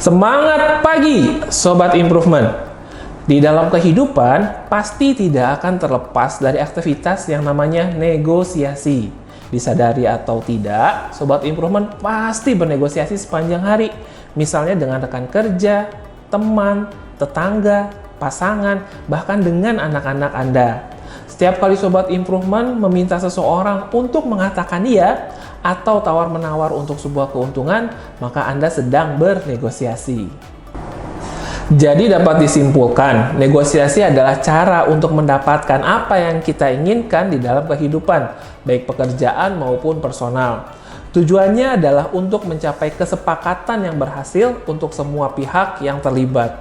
Semangat pagi, Sobat Improvement! Di dalam kehidupan, pasti tidak akan terlepas dari aktivitas yang namanya negosiasi. Disadari atau tidak, Sobat Improvement pasti bernegosiasi sepanjang hari. Misalnya dengan rekan kerja, teman, tetangga, pasangan, bahkan dengan anak-anak Anda. Setiap kali Sobat Improvement meminta seseorang untuk mengatakan iya, atau tawar-menawar untuk sebuah keuntungan, maka Anda sedang bernegosiasi. Jadi dapat disimpulkan, negosiasi adalah cara untuk mendapatkan apa yang kita inginkan di dalam kehidupan, baik pekerjaan maupun personal. Tujuannya adalah untuk mencapai kesepakatan yang berhasil untuk semua pihak yang terlibat.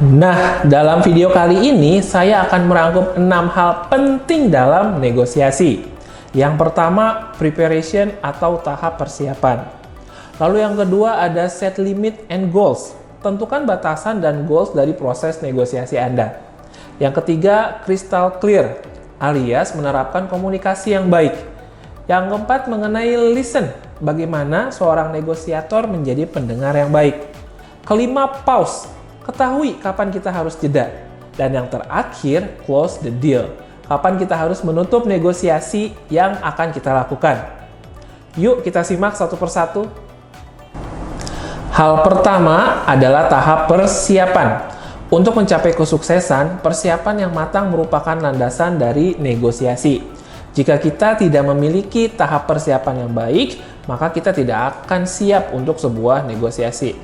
Nah, dalam video kali ini saya akan merangkum 6 hal penting dalam negosiasi. Yang pertama, preparation atau tahap persiapan. Lalu yang kedua ada set limit and goals. Tentukan batasan dan goals dari proses negosiasi Anda. Yang ketiga, crystal clear, alias menerapkan komunikasi yang baik. Yang keempat, mengenai listen, bagaimana seorang negosiator menjadi pendengar yang baik. Kelima, pause, ketahui kapan kita harus jeda. Dan yang terakhir, close the deal, kapan kita harus menutup negosiasi yang akan kita lakukan. Yuk kita simak satu persatu. Hal pertama adalah tahap persiapan. Untuk mencapai kesuksesan, persiapan yang matang merupakan landasan dari negosiasi. Jika kita tidak memiliki tahap persiapan yang baik, maka kita tidak akan siap untuk sebuah negosiasi.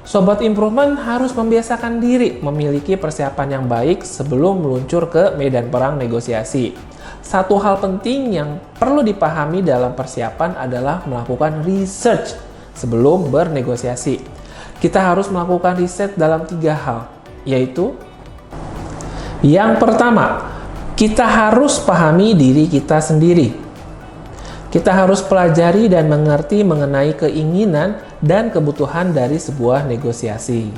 Sobat Improvement harus membiasakan diri memiliki persiapan yang baik sebelum meluncur ke medan perang negosiasi. Satu hal penting yang perlu dipahami dalam persiapan adalah melakukan research sebelum bernegosiasi. Kita harus melakukan riset dalam 3 hal, yaitu yang pertama, kita harus pahami diri kita sendiri. Kita harus pelajari dan mengerti mengenai keinginan dan kebutuhan dari sebuah negosiasi.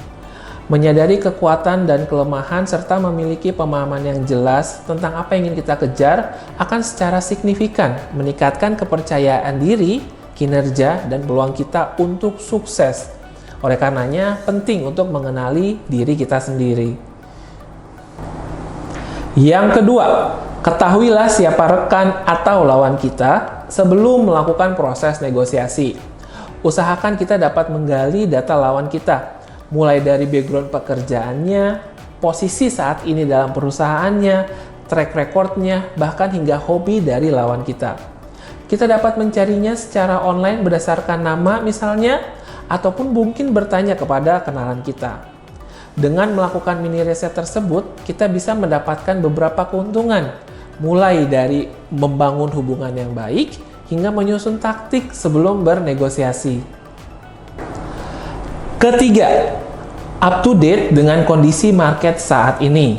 Menyadari kekuatan dan kelemahan serta memiliki pemahaman yang jelas tentang apa yang ingin kita kejar akan secara signifikan meningkatkan kepercayaan diri, kinerja, dan peluang kita untuk sukses. Oleh karenanya, penting untuk mengenali diri kita sendiri. Yang kedua, ketahuilah siapa rekan atau lawan kita sebelum melakukan proses negosiasi. Usahakan kita dapat menggali data lawan kita, mulai dari background pekerjaannya, posisi saat ini dalam perusahaannya, track recordnya, bahkan hingga hobi dari lawan kita. Kita dapat mencarinya secara online berdasarkan nama misalnya, ataupun mungkin bertanya kepada kenalan kita. Dengan melakukan mini riset tersebut, kita bisa mendapatkan beberapa keuntungan, mulai dari membangun hubungan yang baik hingga menyusun taktik sebelum bernegosiasi. Ketiga, up to date dengan kondisi market saat ini.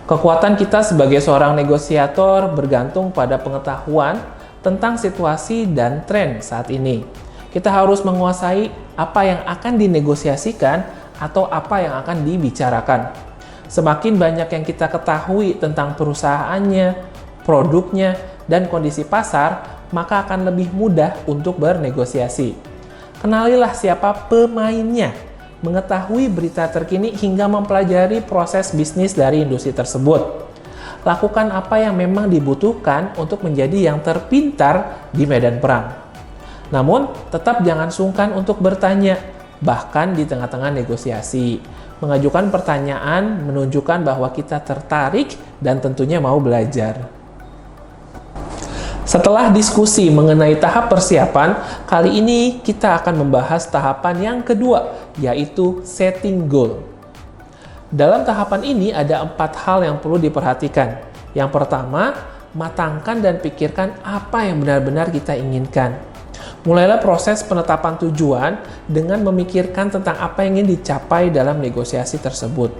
Kekuatan kita sebagai seorang negosiator bergantung pada pengetahuan tentang situasi dan tren saat ini. Kita harus menguasai apa yang akan dinegosiasikan atau apa yang akan dibicarakan. Semakin banyak yang kita ketahui tentang perusahaannya, produknya, dan kondisi pasar, maka akan lebih mudah untuk bernegosiasi. Kenalilah siapa pemainnya, mengetahui berita terkini hingga mempelajari proses bisnis dari industri tersebut. Lakukan apa yang memang dibutuhkan untuk menjadi yang terpintar di medan perang. Namun, tetap jangan sungkan untuk bertanya, bahkan di tengah-tengah negosiasi. Mengajukan pertanyaan menunjukkan bahwa kita tertarik dan tentunya mau belajar. Setelah diskusi mengenai tahap persiapan, kali ini kita akan membahas tahapan yang kedua, yaitu setting goal. Dalam tahapan ini ada 4 hal yang perlu diperhatikan. Yang pertama, matangkan dan pikirkan apa yang benar-benar kita inginkan. Mulailah proses penetapan tujuan dengan memikirkan tentang apa yang ingin dicapai dalam negosiasi tersebut.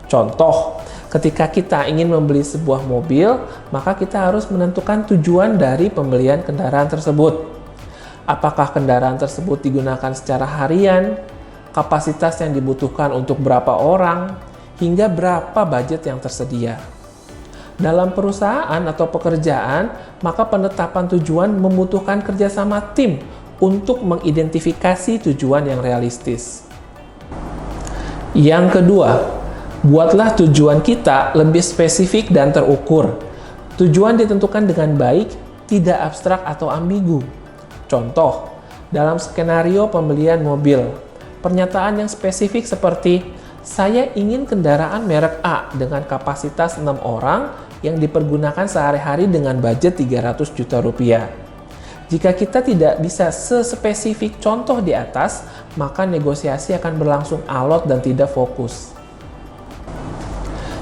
Contoh, ketika kita ingin membeli sebuah mobil, maka kita harus menentukan tujuan dari pembelian kendaraan tersebut. Apakah kendaraan tersebut digunakan secara harian, kapasitas yang dibutuhkan untuk berapa orang, hingga berapa budget yang tersedia. Dalam perusahaan atau pekerjaan, maka penetapan tujuan membutuhkan kerjasama tim untuk mengidentifikasi tujuan yang realistis. Yang kedua, buatlah tujuan kita lebih spesifik dan terukur. Tujuan ditentukan dengan baik, tidak abstrak atau ambigu. Contoh, dalam skenario pembelian mobil, pernyataan yang spesifik seperti, saya ingin kendaraan merek A dengan kapasitas 6 orang yang dipergunakan sehari-hari dengan budget 300 juta rupiah. Jika kita tidak bisa sespesifik contoh di atas, maka negosiasi akan berlangsung alot dan tidak fokus.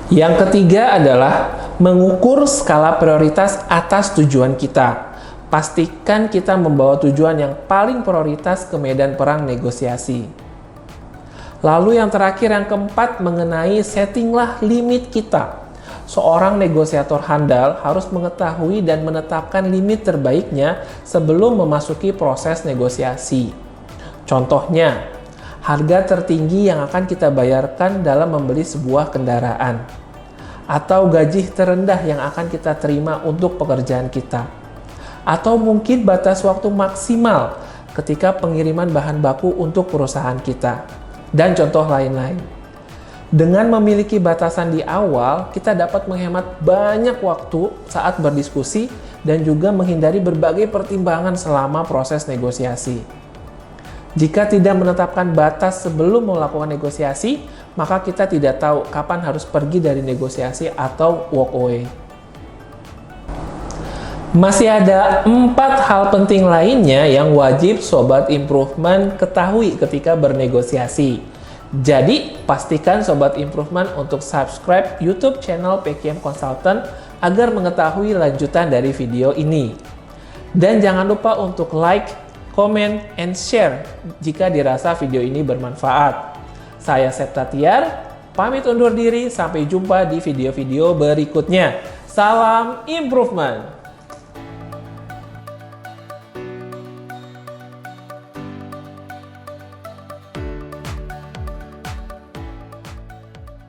Yang ketiga adalah mengukur skala prioritas atas tujuan kita. Pastikan kita membawa tujuan yang paling prioritas ke medan perang negosiasi. Lalu yang terakhir, yang keempat, mengenai settinglah limit kita. Seorang negosiator handal harus mengetahui dan menetapkan limit terbaiknya sebelum memasuki proses negosiasi. Contohnya, harga tertinggi yang akan kita bayarkan dalam membeli sebuah kendaraan, atau gaji terendah yang akan kita terima untuk pekerjaan kita, atau mungkin batas waktu maksimal ketika pengiriman bahan baku untuk perusahaan kita, dan contoh lain-lain. Dengan memiliki batasan di awal, kita dapat menghemat banyak waktu saat berdiskusi dan juga menghindari berbagai pertimbangan selama proses negosiasi. Jika tidak menetapkan batas sebelum melakukan negosiasi, maka kita tidak tahu kapan harus pergi dari negosiasi atau walk away. Masih ada 4 hal penting lainnya yang wajib Sobat Improvement ketahui ketika bernegosiasi. Jadi, pastikan Sobat Improvement untuk subscribe YouTube channel PKM Consultant agar mengetahui lanjutan dari video ini. Dan jangan lupa untuk like, comment, and share jika dirasa video ini bermanfaat. Saya Septa Tiar, pamit undur diri, sampai jumpa di video-video berikutnya. Salam Improvement!